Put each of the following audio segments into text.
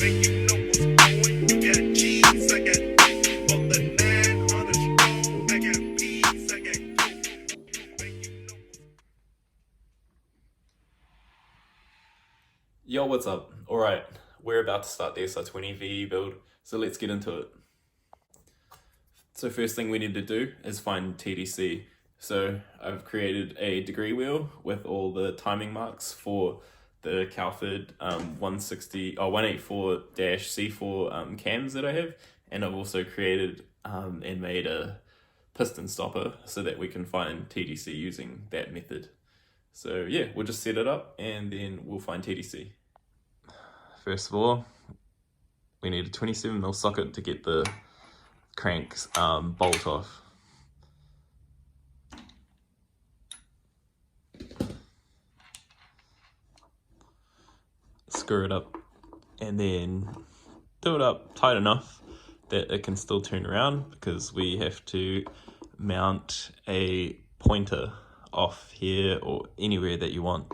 Yo, what's up? Alright, we're about to start the SR20VE build, so let's get into it. So first thing we need to do is find TDC. So I've created a degree wheel with all the timing marks for the Calford 184-C4 cams that I have, and I've also created and made a piston stopper so that we can find TDC using that method. So yeah, we'll just set it up and then we'll find TDC. First of all, we need a 27mm socket to get the crank's bolt off. Screw it up and then do it up tight enough that it can still turn around, because we have to mount a pointer off here or anywhere that you want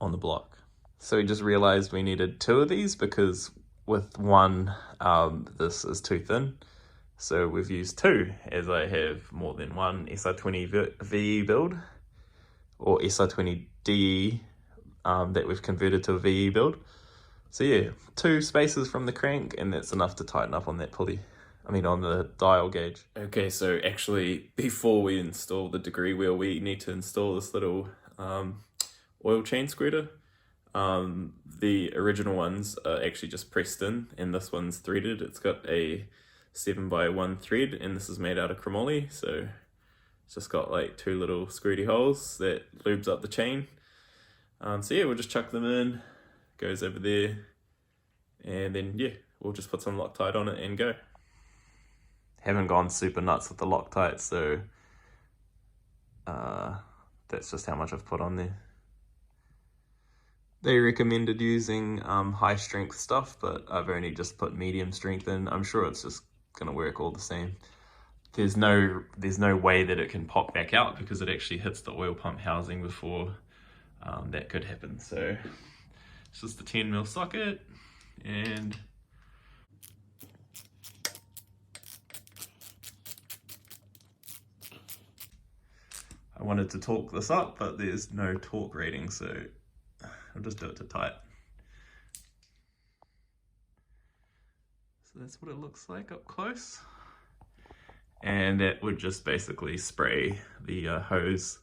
on the block. So we just realized we needed two of these because with one this is too thin, so we've used two, as I have more than one SR20VE build or SR20DE that we've converted to a VE build. So yeah, two spaces from the crank, and that's enough to tighten up on that pulley. On the dial gauge. Okay, so actually before we install the degree wheel, we need to install this little oil chain squirter. The original ones are actually just pressed in, and this one's threaded. It's got a 7x1 thread, and this is made out of chromoly, so it's just got like two little screwy holes that lubes up the chain. So yeah, we'll just chuck them in, goes over there, and then yeah, we'll just put some Loctite on it and go. Haven't gone super nuts with the Loctite, so that's just how much I've put on there. They recommended using high strength stuff, but I've only just put medium strength in. I'm sure it's just gonna work all the same. There's no way that it can pop back out because it actually hits the oil pump housing before that could happen. So it's just a 10mm socket, and I wanted to torque this up, but there's no torque rating, so I'll just do it to tight. So that's what it looks like up close. And that would just basically spray the hose,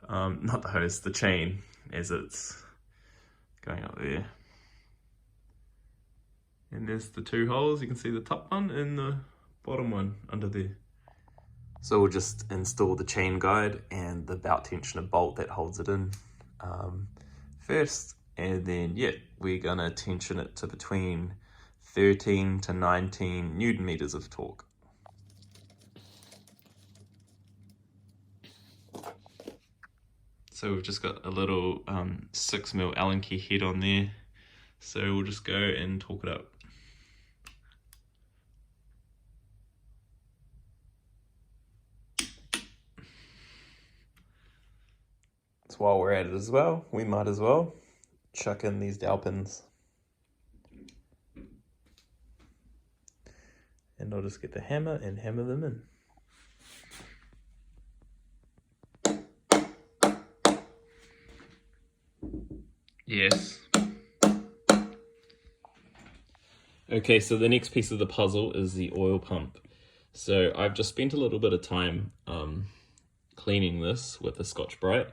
not the hose, the chain as it's going up there. And there's the two holes, you can see the top one and the bottom one under there. So we'll just install the chain guide and the belt tensioner bolt that holds it in first, and then yeah, we're gonna tension it to between 13 to 19 Newton meters of torque. So we've just got a little 6mm Allen key head on there, so we'll just go and torque it up. While we're at it as well, we might as well chuck in these dowel pins. And I'll just get the hammer and hammer them in. Yes. Okay, so the next piece of the puzzle is the oil pump. So I've just spent a little bit of time cleaning this with a Scotch-Brite.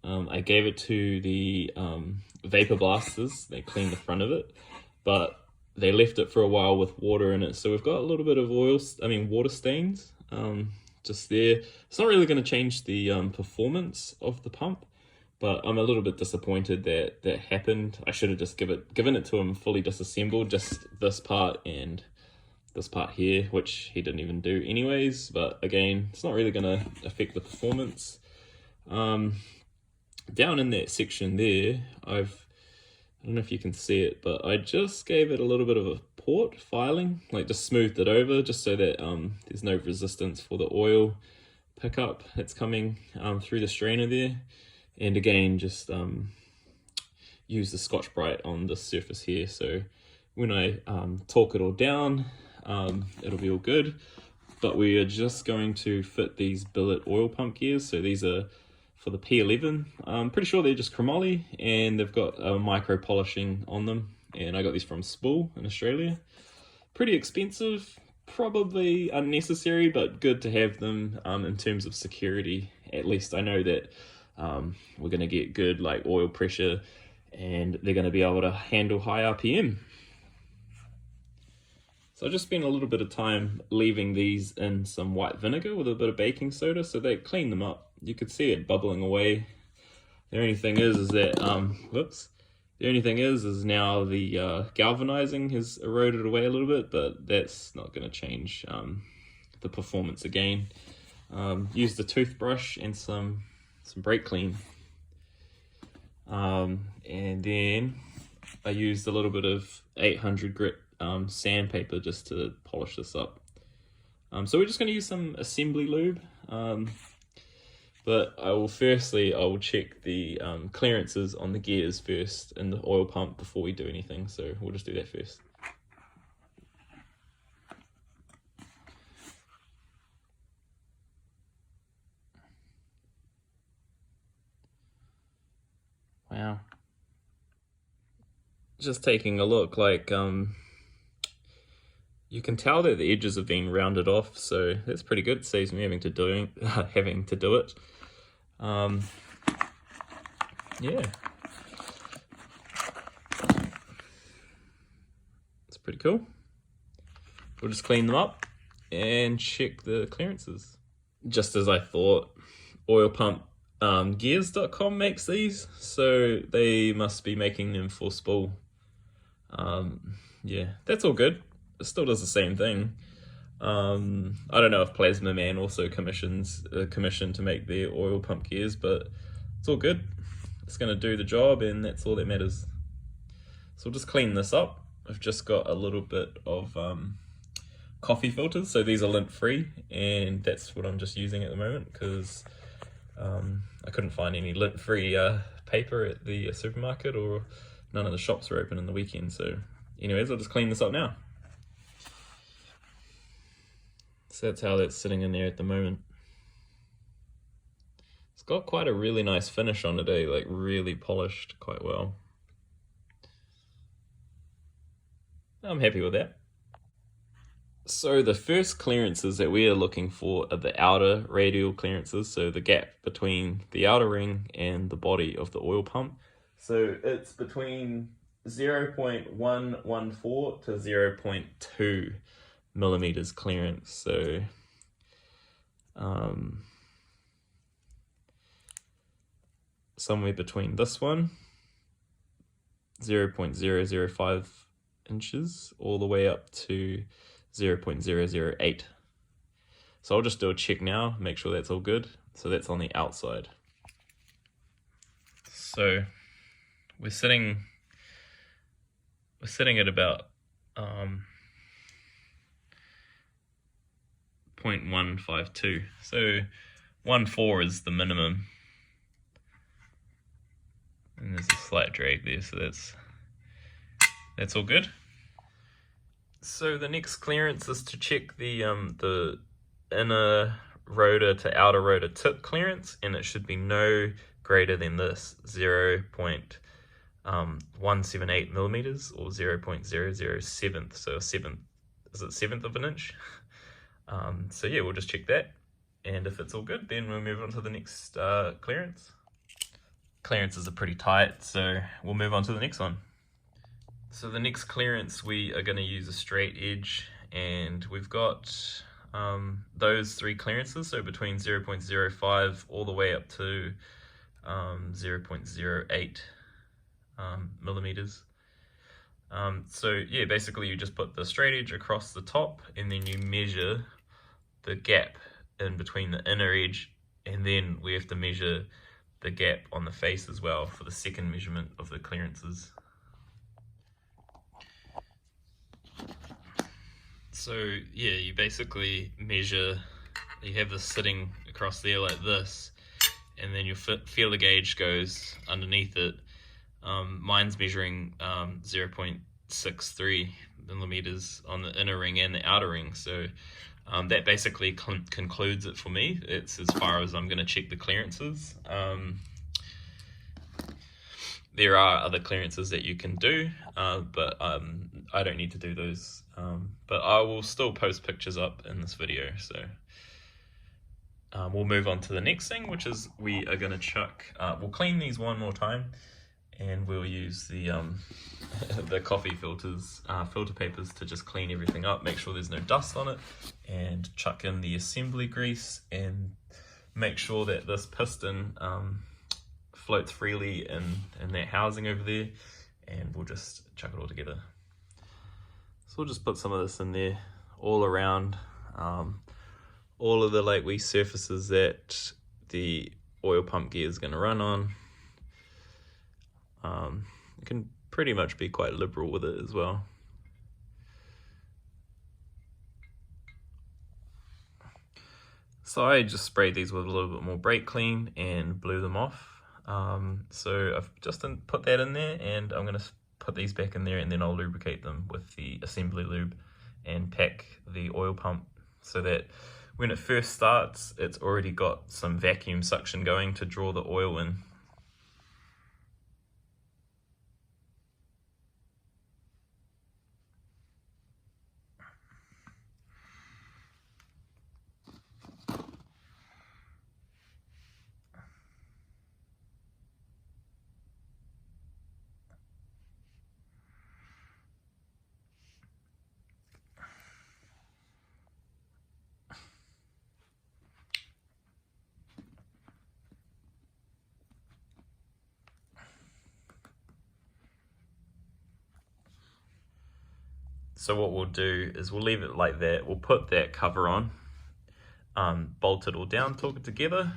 I gave it to the vapor blasters. They cleaned the front of it, but they left it for a while with water in it. So we've got a little bit of water stains just there. It's not really going to change the performance of the pump, but I'm a little bit disappointed that that happened. I should have just given it to him fully disassembled, just this part and this part here, which he didn't even do anyways. But again, it's not really going to affect the performance. Down in that section there, I don't know if you can see it, but I just gave it a little bit of a port filing, like just smoothed it over just so that there's no resistance for the oil pickup that's coming through the strainer there. And again, just use the Scotch-Brite on the surface here, so when I torque it all down, it'll be all good. But we are just going to fit these billet oil pump gears. So these are for the P11. I'm pretty sure they're just chromoly, and they've got micro polishing on them. And I got these from Spool in Australia. Pretty expensive, probably unnecessary, but good to have them in terms of security. At least I know that we're going to get good like oil pressure, and they're going to be able to handle high RPM. So I just spent a little bit of time leaving these in some white vinegar with a bit of baking soda, so they clean them up. You could see it bubbling away. The only thing is that the only thing is now the galvanizing has eroded away a little bit, but that's not going to change the performance again. Used a toothbrush and some brake clean, and then I used a little bit of 800 grit sandpaper just to polish this up. So we're just going to use some assembly lube, but I will check the clearances on the gears first in the oil pump before we do anything, so we'll just do that first. Wow. Just taking a look, like you can tell that the edges have been rounded off, so that's pretty good. It saves me having to do it. Yeah, it's pretty cool. We'll just clean them up and check the clearances. Just as I thought, oil pump gears.com makes these, so they must be making them for Spool. Yeah, that's all good. It still does the same thing. I don't know if Plasma Man also commissioned to make their oil pump gears, but it's all good. It's going to do the job, and that's all that matters. So we'll just clean this up. I've just got a little bit of coffee filters, so these are lint free, and that's what I'm just using at the moment because I couldn't find any lint free paper at the supermarket, or none of the shops were open in the weekend. So anyways, I'll just clean this up now. So that's how that's sitting in there at the moment. It's got quite a really nice finish on it, like really polished quite well. I'm happy with that. So the first clearances that we are looking for are the outer radial clearances, so the gap between the outer ring and the body of the oil pump. So it's between 0.114 to 0.2 millimeters clearance. So somewhere between this one, 0.005 inches, all the way up to 0.008. So I'll just do a check now, make sure that's all good. So that's on the outside. So we're sitting at about 0.152. So 1.4 is the minimum. And there's a slight drag there, so that's all good. So the next clearance is to check the inner rotor to outer rotor tip clearance, and it should be no greater than this, 0.178 millimeters, or 0.007. So is it 1/7 of an inch? So yeah, we'll just check that, and if it's all good, then we'll move on to the next clearance. Clearances are pretty tight, so we'll move on to the next one. So the next clearance, we are going to use a straight edge, and we've got those three clearances, so between 0.05 all the way up to 0.08 millimeters. So yeah, basically you just put the straight edge across the top, and then you measure the gap in between the inner edge, and then we have to measure the gap on the face as well for the second measurement of the clearances. So yeah, you basically measure, you have this sitting across there like this, and then you feel the gauge goes underneath it. Mine's measuring 0.6 1.63mm on the inner ring and the outer ring. So that basically concludes it for me. It's as far as I'm going to check the clearances. There are other clearances that you can do, but I don't need to do those. But I will still post pictures up in this video. So we'll move on to the next thing, which is we are going to chuck, we'll clean these one more time, and we'll use the the coffee filter papers to just clean everything up, make sure there's no dust on it, and chuck in the assembly grease and make sure that this piston floats freely in that housing over there, and we'll just chuck it all together. So we'll just put some of this in there all around all of the like wee surfaces that the oil pump gear is going to run on. You can pretty much be quite liberal with it as well. So I just sprayed these with a little bit more brake clean and blew them off. So I've just put that in there, and I'm going to put these back in there, and then I'll lubricate them with the assembly lube and pack the oil pump so that when it first starts, it's already got some vacuum suction going to draw the oil in. So what we'll do is we'll leave it like that. We'll put that cover on, bolt it all down, torque it together.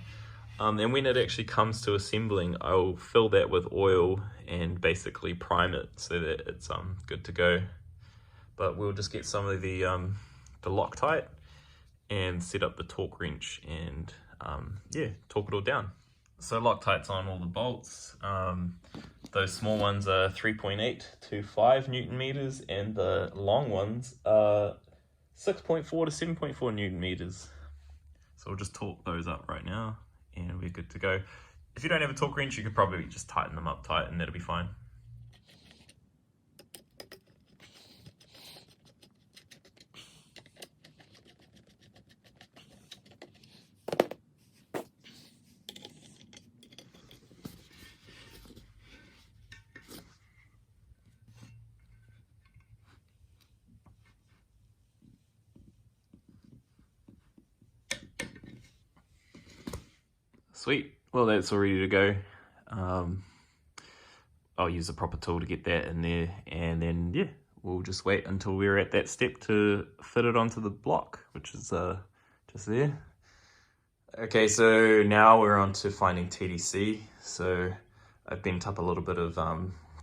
And when it actually comes to assembling, I'll fill that with oil and basically prime it so that it's good to go. But we'll just get some of the Loctite and set up the torque wrench and yeah, torque it all down. So Loctite's on all the bolts. Those small ones are 3.8 to 5 Newton meters, and the long ones are 6.4 to 7.4 Newton meters. So we'll just torque those up right now, and we're good to go. If you don't have a torque wrench, you could probably just tighten them up tight, and that'll be fine. Sweet, well that's all ready to go. I'll use a proper tool to get that in there, and then yeah, we'll just wait until we're at that step to fit it onto the block, which is just there. Okay, so now we're on to finding TDC. So I've bent up a little bit of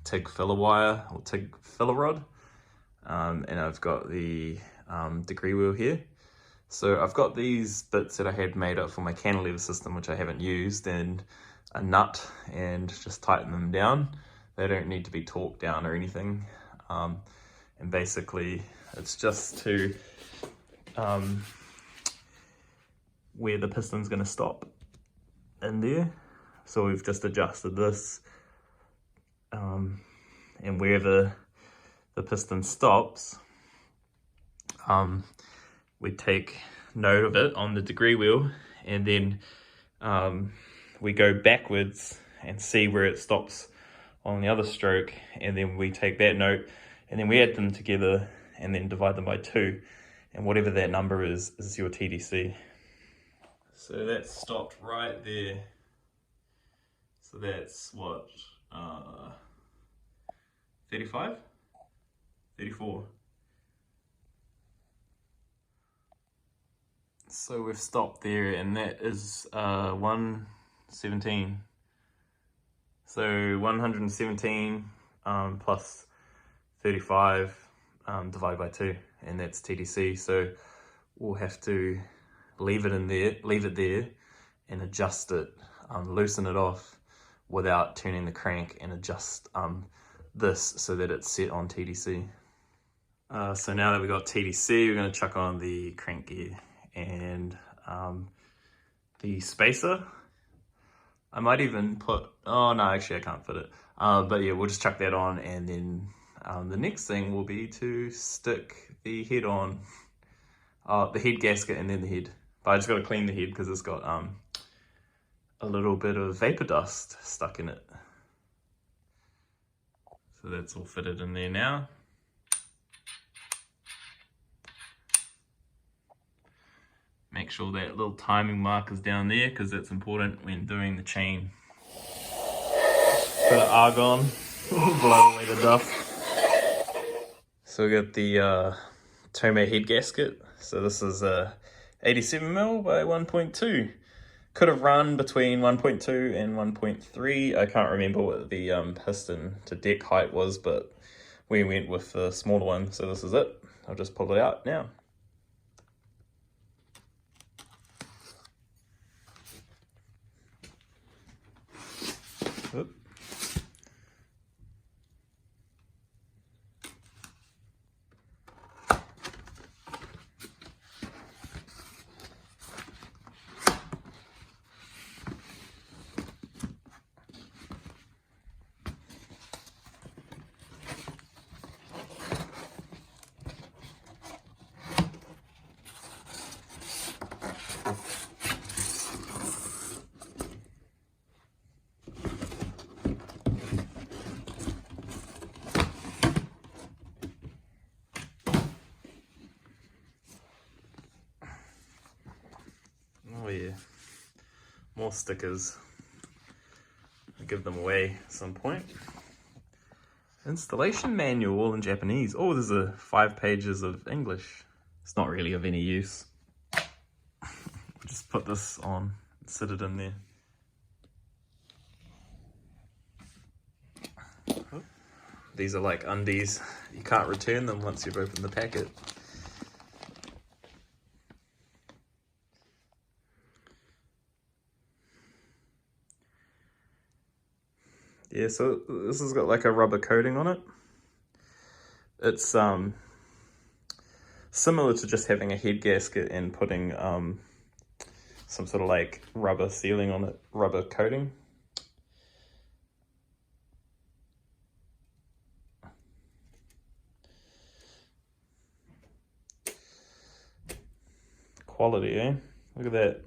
TIG filler wire, or TIG filler rod, and I've got the degree wheel here. So I've got these bits that I had made up for my cantilever system, which I haven't used, and a nut, and just tighten them down. They don't need to be torqued down or anything. And basically it's just to where the piston's going to stop in there. So we've just adjusted this, and wherever the piston stops, we take note of it on the degree wheel, and then we go backwards and see where it stops on the other stroke, and then we take that note, and then we add them together and then divide them by 2, and whatever that number is your TDC. So that's stopped right there. So that's what, 35? 34. So we've stopped there, and that is 117. So 117 plus 35 divided by 2, and that's TDC. So we'll have to leave it there and adjust it, loosen it off without turning the crank, and adjust this so that it's set on TDC. So now that we've got TDC, we're going to chuck on the crank gear and the spacer. I might even put, oh no, actually I can't fit it. But yeah, we'll just chuck that on, and then the next thing will be to stick the head on, the head gasket and then the head. But I just got to clean the head because it's got a little bit of vapor dust stuck in it. So that's all fitted in there now. Make sure that little timing mark is down there because that's important when doing the chain. Bit of argon, blow away the dust. So we got the Tomei head gasket. So this is 87mm by 1.2. Could have run between 1.2 and 1.3. I can't remember what the piston to deck height was, but we went with the smaller one. So this is it. I'll just pull it out now. Oop. Oh yeah, more stickers. I'll give them away at some point. Installation manual, all in Japanese. Oh, there's 5 pages of English. It's not really of any use. Just put this on, sit it in there. These are like undies. You can't return them once you've opened the packet. Yeah, so this has got like a rubber coating on it. It's similar to just having a head gasket and putting some sort of like rubber sealing on it, rubber coating. Quality, eh? Look at that.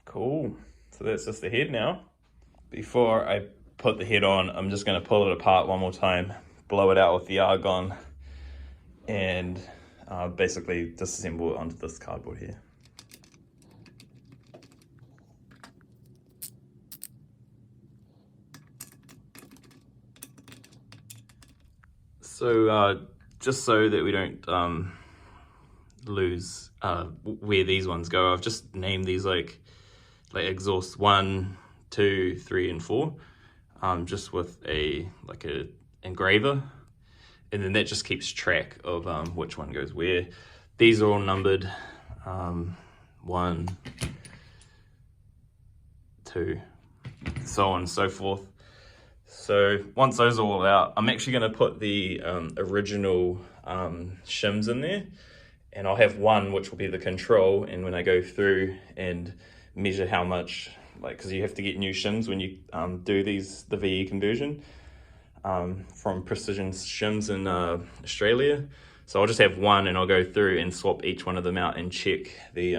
Cool. So that's just the head now. Before I put the head on, I'm just going to pull it apart one more time, blow it out with the argon, and basically disassemble it onto this cardboard here. So just so that we don't lose where these ones go, I've just named these like exhaust 1, 2, 3, and 4, just with a engraver, and then that just keeps track of which one goes where. These are all numbered 1, 2, so on and so forth. So once those are all out, I'm actually going to put the original shims in there, and I'll have one which will be the control, and when I go through and measure how much, like, because you have to get new shims when you do the VE conversion from Precision Shims in Australia. So I'll just have one, and I'll go through and swap each one of them out and check the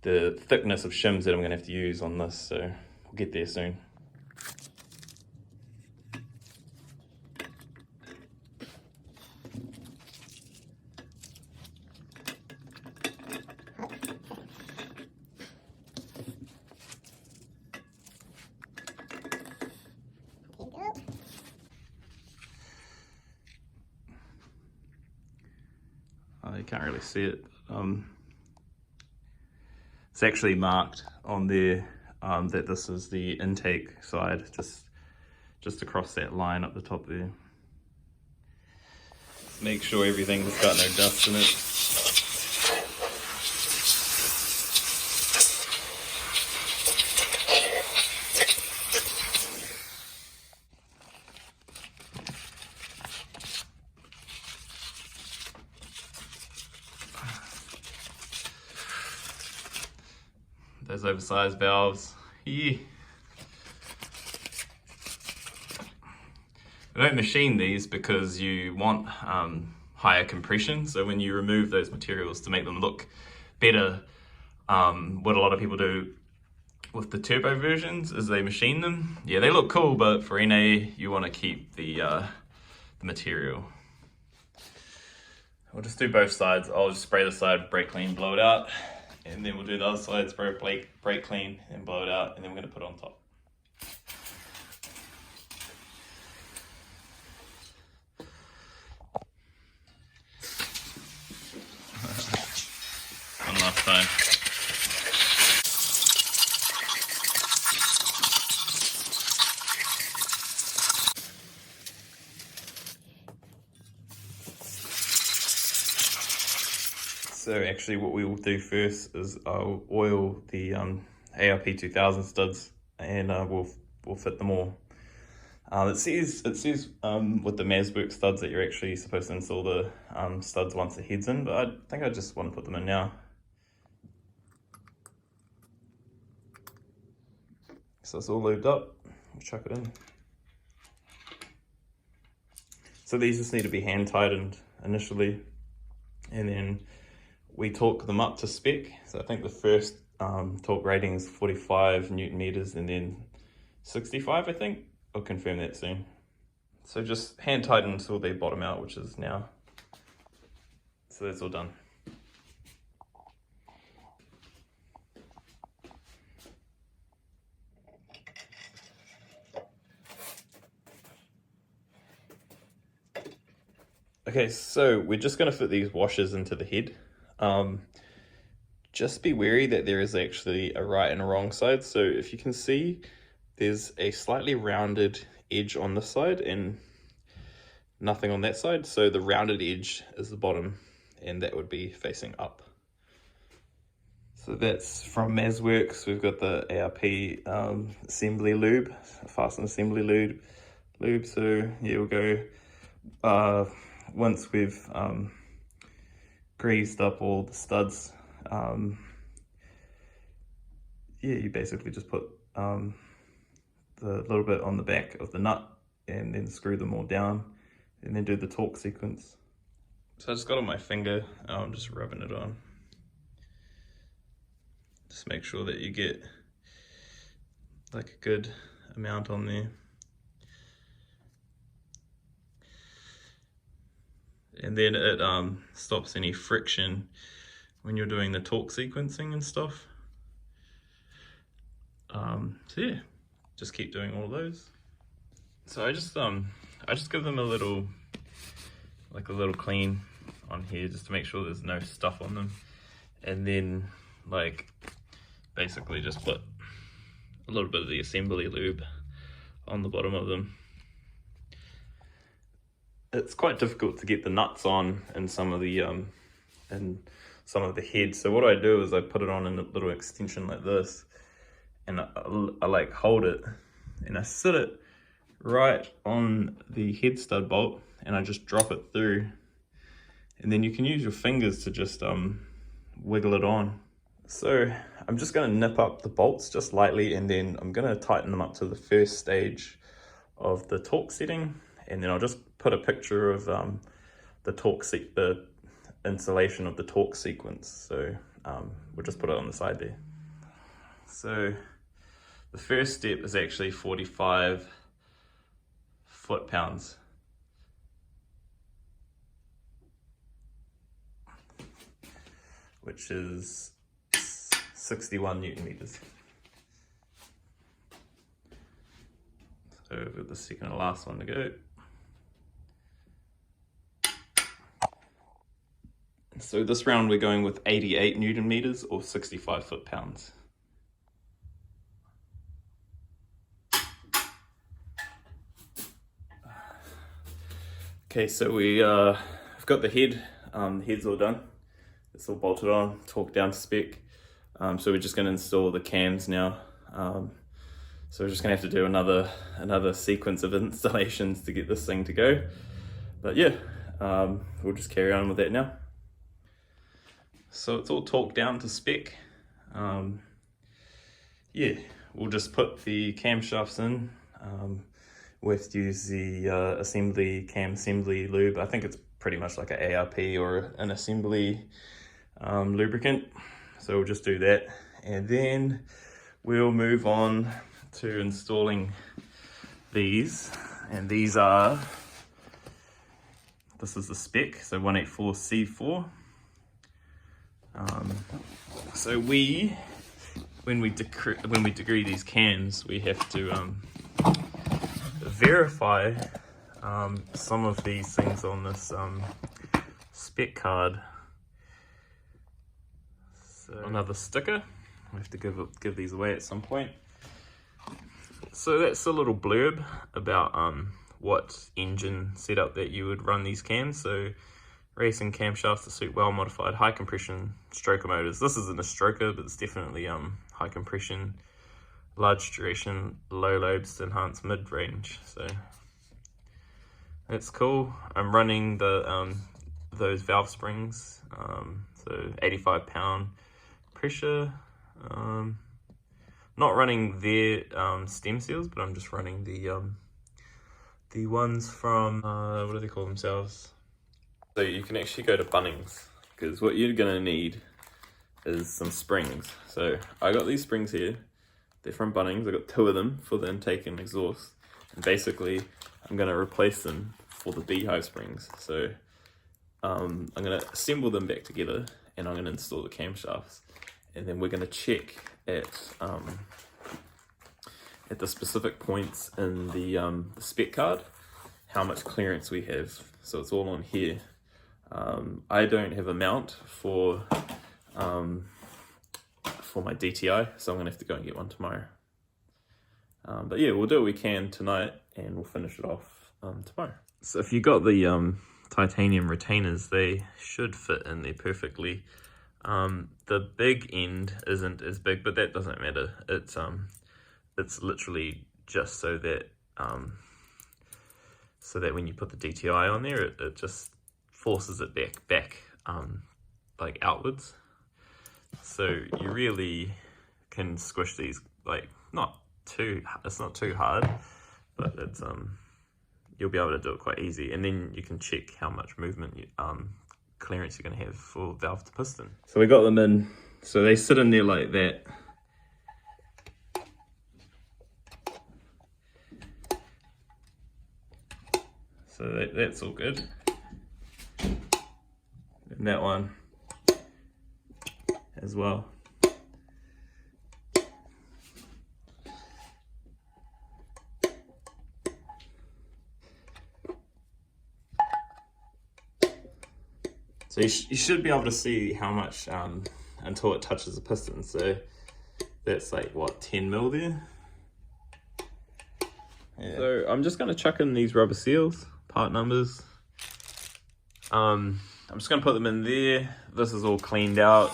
thickness of shims that I'm going to have to use on this. So we'll get there soon. You can't really see it. It's actually marked on there that this is the intake side, just across that line up the top there. Make sure everything's got no dust in it. those oversized valves. Yeah. We don't machine these because you want higher compression. So when you remove those materials to make them look better, what a lot of people do with the turbo versions is they machine them. Yeah, they look cool, but for NA, you want to keep the material. We'll just do both sides. I'll just spray the side, brake clean, blow it out, and then we'll do the other side, spray brake clean, and blow it out, and then we're going to put it on top. One last time. So actually what we will do first is I'll oil the ARP2000 studs, and we'll fit them all. It says with the Mazwork studs that you're actually supposed to install the studs once the head's in, but I think I just want to put them in now. So it's all lubed up, we'll chuck it in. So these just need to be hand tightened initially, and then we torque them up to spec. So I think the first torque rating is 45 Newton meters and then 65, I think. I'll confirm that soon. So just hand tighten until they bottom out, which is now. So that's all done. Okay, so we're just going to fit these washers into the head. Just be wary that there is actually a right and a wrong side. So if you can see, there's a slightly rounded edge on this side and nothing on that side. So the rounded edge is the bottom, and that would be facing up. So that's from Mazworks. We've got the ARP assembly lube, fasten assembly lube. So yeah, we'll go once we've greased up all the studs. Yeah, you basically just put the little bit on the back of the nut and then screw them all down and then do the torque sequence. So I just got on my finger, I'm just rubbing it on. Just make sure that you get like a good amount on there. And then it stops any friction when you're doing the torque sequencing and stuff. So yeah, just keep doing all of those. So I just give them a little clean on here just to make sure there's no stuff on them, and then like basically just put a little bit of the assembly lube on the bottom of them. It's quite difficult to get the nuts on in some of the heads. So what I do is I put it on in a little extension like this, and I like hold it and I sit it right on the head stud bolt, and I just drop it through, and then you can use your fingers to just wiggle it on. So I'm just going to nip up the bolts just lightly, and then I'm going to tighten them up to the first stage of the torque setting, and then I'll just put a picture of the installation of the torque sequence. So we'll just put it on the side there. So the first step is actually 45 foot-pounds. Which is 61 Newton meters. So we've got the second and last one to go. So this round we're going with 88 Newton meters or 65 foot-pounds. Okay, so we've got the head. The head's all done. It's all bolted on, torqued down to spec. So we're just going to install the cams now. So we're just going to have to do another sequence of installations to get this thing to go. But yeah, we'll just carry on with that now. So it's all torqued down to spec. yeah, we'll just put the camshafts in. We have to use the cam assembly lube. I think it's pretty much like an ARP or an assembly lubricant. So we'll just do that. And then we'll move on to installing these. And these are, this is the spec, so 184C4. So when we degree these cans, we have to verify some of these things on this spec card. So another sticker. We have to give these away at some point. So that's a little blurb about what engine setup that you would run these cans. So racing camshafts to suit well modified high compression stroker motors. This isn't a stroker, but it's definitely high compression, large duration, low lobes to enhance mid range. So that's cool. I'm running the those valve springs, so 85 pound pressure. Not running their stem seals, but I'm just running the ones from what do they call themselves? So you can actually go to Bunnings, because what you're gonna need is some springs. So I got these springs here. They're from Bunnings. I got 2 of them for the intake and exhaust, and basically I'm gonna replace them for the beehive springs. So I'm gonna assemble them back together, and I'm gonna install the camshafts, and then we're gonna check at the specific points in the spec card how much clearance we have. So it's all on here. I don't have a mount for my DTI, so I'm gonna have to go and get one tomorrow. But yeah, we'll do what we can tonight, and we'll finish it off tomorrow. So if you got the titanium retainers, they should fit in there perfectly. The big end isn't as big, but that doesn't matter. It's literally just so that when you put the DTI on there, it just forces it back like outwards. So you really can squish these, like it's not too hard, but it's you'll be able to do it quite easy, and then you can check how much movement clearance you're going to have for valve to piston. So we got them in, so they sit in there like that. So that's all good. And that one as well. So you should be able to see how much until it touches the piston. So that's like what, 10 mil there? Yeah. So I'm just gonna chuck in these rubber seals, part numbers. I'm just gonna put them in there. This is all cleaned out.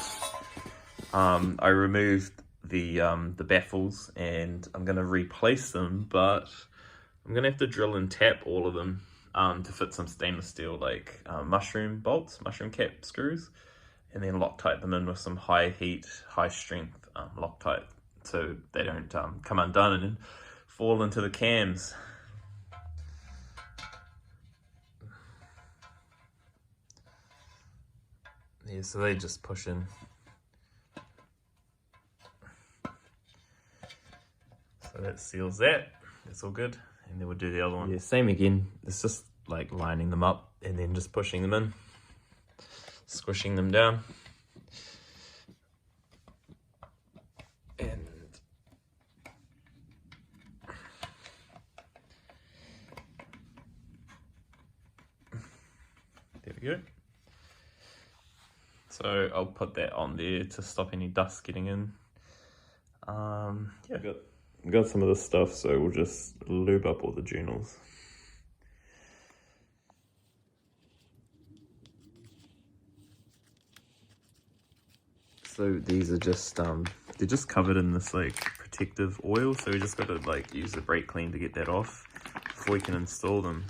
I removed the baffles, and I'm gonna replace them, but I'm gonna have to drill and tap all of them to fit some stainless steel, like mushroom cap screws, and then Loctite them in with some high heat, high strength Loctite, so they don't come undone and then fall into the cams. Yeah, so they just push in. So that seals that. That's all good. And then we'll do the other one. Yeah, same again. It's just like lining them up and then just pushing them in, squishing them down. And there we go. So I'll put that on there to stop any dust getting in. Yeah, got some of this stuff, so we'll just lube up all the journals. So these are just they're just covered in this like protective oil, so we just got to like use the brake clean to get that off before we can install them.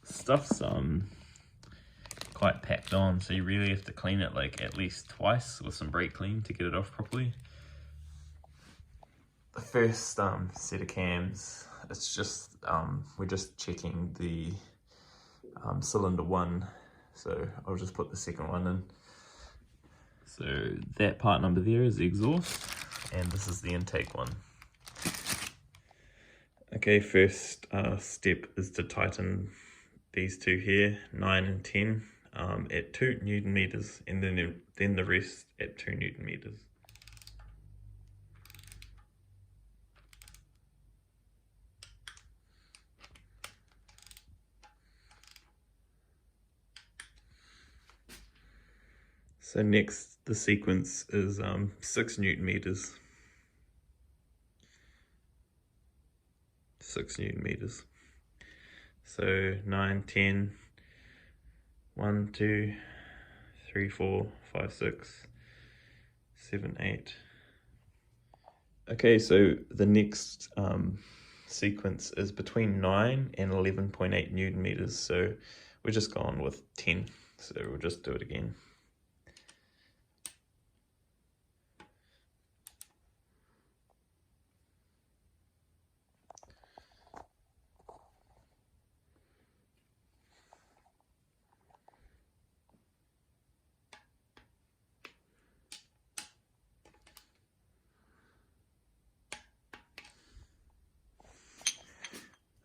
Stuff's quite quite packed on, so you really have to clean it like at least twice with some brake clean to get it off properly. The first set of cams, it's just we're just checking the cylinder 1, so I'll just put the second one in. So that part number there is the exhaust, and this is the intake one. Okay, first step is to tighten these two here, 9 and 10, at 2 Newton meters, and then the rest at 2 Newton meters. So next, the sequence is 6 Newton meters. 6 Newton meters. So 9, 10, 1, 2, 3, 4, 5, 6, 7, 8. Okay, so the next sequence is between 9 and 11.8 Newton meters. So we're just going with 10. So we'll just do it again.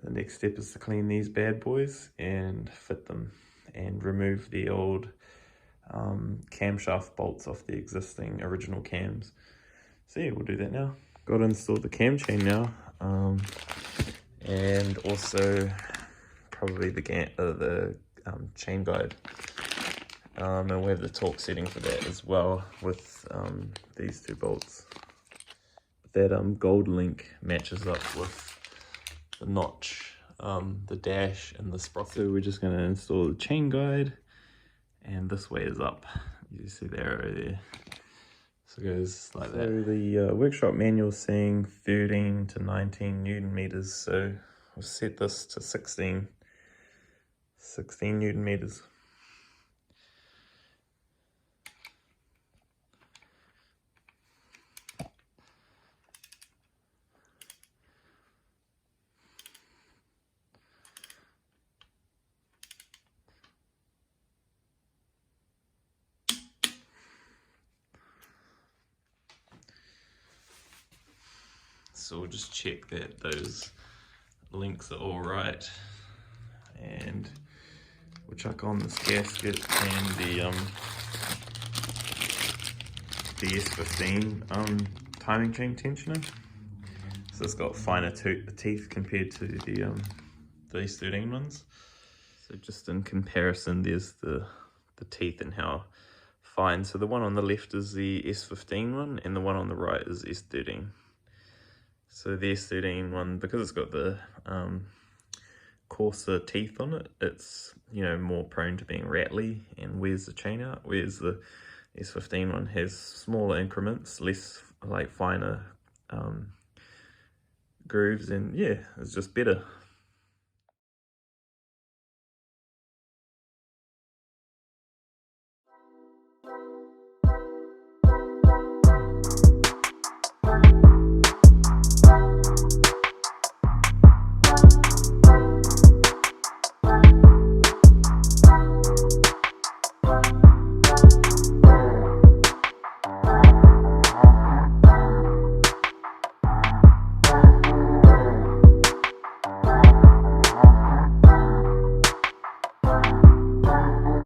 The next step is to clean these bad boys and fit them and remove the old camshaft bolts off the existing original cams. So yeah, we'll do that now. Got to install the cam chain now, and also probably the chain guide. And we have the torque setting for that as well with these two bolts. That gold link matches up with the notch, the dash and the sprocket. So we're just going to install the chain guide, and this way is up. You see the arrow there. So it goes like that. So the workshop manual is saying 13 to 19 Newton meters. So we'll set this to 16 Newton meters. So we'll just check that those links are all right, and we'll chuck on this gasket and the S15 timing chain tensioner. So it's got finer teeth compared to the these 13 ones. So just in comparison, there's the teeth and how fine. So the one on the left is the S15 one, and the one on the right is S13. So the S13 one, because it's got the coarser teeth on it, it's, you know, more prone to being rattly and wears the chain out, whereas the S15 one has smaller increments, less like finer grooves, and yeah, it's just better.